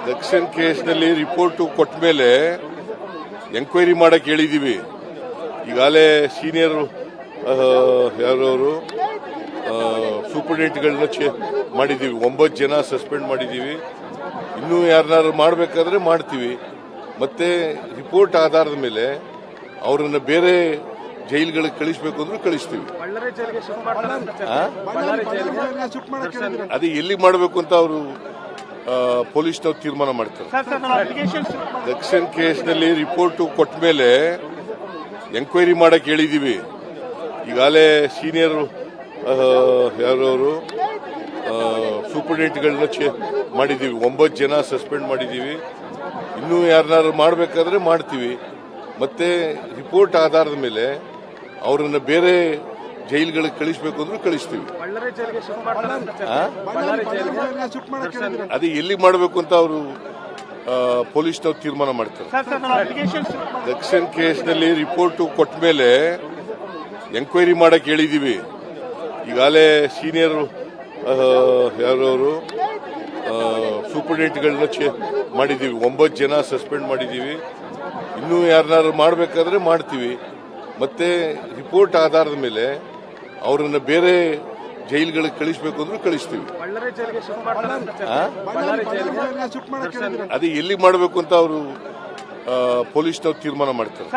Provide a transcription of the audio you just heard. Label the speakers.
Speaker 1: ದಕ್ಷಿಣ ಕೇಸ್ನಲ್ಲಿ ರಿಪೋರ್ಟ್ ಕೊಟ್ಟ ಮೇಲೆ ಎಂಕ್ವೈರಿ ಮಾಡಕ್ಕೆ ಹೇಳಿದೀವಿ. ಈಗಾಗಲೇ ಸೀನಿಯರ್ ಯಾರವರು ಸೂಪರಿಂಟೆಂಡೆಂಟ್ಗಳನ್ನ ಮಾಡಿದ್ದೀವಿ. 9 ಜನ ಸಸ್ಪೆಂಡ್ ಮಾಡಿದ್ದೀವಿ. ಇನ್ನೂ ಯಾರನ್ನಾರು ಮಾಡಬೇಕಾದ್ರೆ ಮಾಡ್ತೀವಿ. ಮತ್ತೆ ರಿಪೋರ್ಟ್ ಆಧಾರದ ಮೇಲೆ ಅವರನ್ನು ಬೇರೆ ಜೈಲ್ಗಳಿಗೆ ಕಳಿಸಬೇಕು ಅಂದ್ರೆ ಕಳಿಸ್ತೀವಿ. ಅದೇ ಎಲ್ಲಿ ಮಾಡಬೇಕು ಅಂತ ಅವರು ಪೊಲೀಸ್ನವ್ರು ತೀರ್ಮಾನ ಮಾಡ್ತಾರೆ. ದಕ್ಷಿಣ ಕೇಸ್ನಲ್ಲಿ ರಿಪೋರ್ಟ್ ಕೊಟ್ಟ ಮೇಲೆ ಎಂಕ್ವೈರಿ ಮಾಡಕ್ಕೆ ಹೇಳಿದೀವಿ. ಈಗಾಗಲೇ ಸೀನಿಯರ್ ಯಾರವರು ಸೂಪರಿಂಟೆಂಡೆಂಟ್ಗಳನ್ನ ಮಾಡಿದ್ದೀವಿ. 9 ಜನ ಸಸ್ಪೆಂಡ್ ಮಾಡಿದ್ದೀವಿ. ಇನ್ನೂ ಯಾರನ್ನಾರು ಮಾಡಬೇಕಾದ್ರೆ ಮಾಡ್ತೀವಿ. ಮತ್ತೆ ರಿಪೋರ್ಟ್ ಆಧಾರದ ಮೇಲೆ ಅವರನ್ನು ಬೇರೆ ಜೈಲ್ಗಳಿಗೆ ಕಳಿಸಬೇಕು ಅಂದ್ರೆ ಕಳಿಸ್ತೀವಿ. ಅದೇ ಎಲ್ಲಿ ಮಾಡಬೇಕು ಅಂತ ಅವರು ಪೊಲೀಸ್ನವ್ರು ತೀರ್ಮಾನ ಮಾಡ್ತಾರೆ. ದಕ್ಷಿಣ ಕೇಸ್ನಲ್ಲಿ ರಿಪೋರ್ಟ್ ಕೊಟ್ಟ ಮೇಲೆ ಎಂಕ್ವೈರಿ ಮಾಡಕ್ಕೆ ಹೇಳಿದೀವಿ. ಈಗಾಗಲೇ ಸೀನಿಯರ್ ಯಾರವರು ಸೂಪರಿಂಟೆಂಡೆಂಟ್ಗಳನ್ನ ಮಾಡಿದ್ದೀವಿ. 9 ಜನ ಸಸ್ಪೆಂಡ್ ಮಾಡಿದ್ದೀವಿ. ಇನ್ನೂ ಯಾರನ್ನಾರು ಮಾಡಬೇಕಾದ್ರೆ ಮಾಡ್ತೀವಿ. ಮತ್ತೆ ರಿಪೋರ್ಟ್ ಆಧಾರದ ಮೇಲೆ ಅವರನ್ನು ಬೇರೆ ಜೈಲ್ಗಳಿಗೆ ಕಳಿಸಬೇಕು ಅಂದ್ರೆ ಕಳಿಸ್ತೀವಿ. ಅದೇ ಎಲ್ಲಿ ಮಾಡಬೇಕು ಅಂತ ಅವರು ಪೊಲೀಸ್ನವ್ರು ತೀರ್ಮಾನ ಮಾಡ್ತಾರೆ.